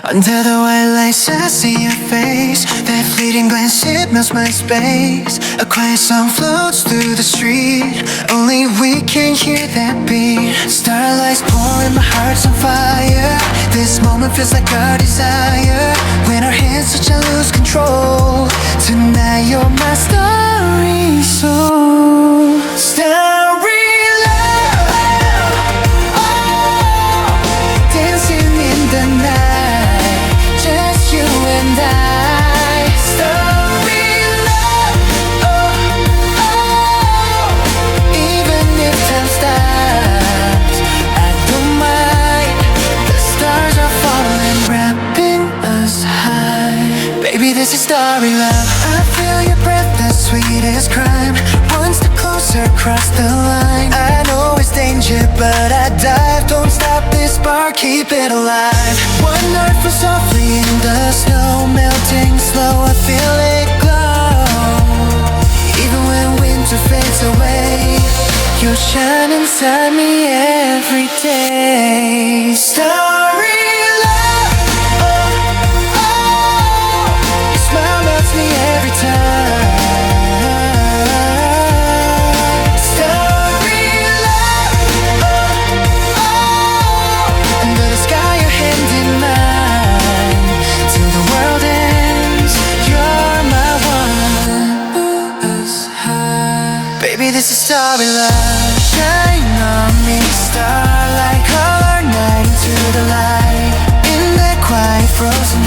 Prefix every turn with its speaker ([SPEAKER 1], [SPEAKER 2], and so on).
[SPEAKER 1] Under the white lights I see your face. That fleeting glance, it melts my space. A quiet song floats through the street. Only we can hear that beat. Starlight's pouring, my heart's on fire. This moment feels like our desire. When our hands touch I lose control. Tonight you're my starry soul. Starry love, oh, dancing in the night, just you and I. Starry love, oh, oh, even if time stops, I don't mind. The stars are falling, wrapping us high. Baby, this is starry love. I feel your breath, the sweetest crime. One step closer, cross the line. I know it's danger, but I dive. Don't stop this spark, keep it alive. One night falls softly in the snow, melting slow, I feel it glow. Even when winter fades away, you'll shine inside me every day. Starry love, oh, oh, your smile melts me every time. Starry love, oh, oh, under the sky your hand in mine. Till the world ends, you're my one. Us high. Baby, this is starry love. Shine on me, starlight, color night into the light. In that quiet frozen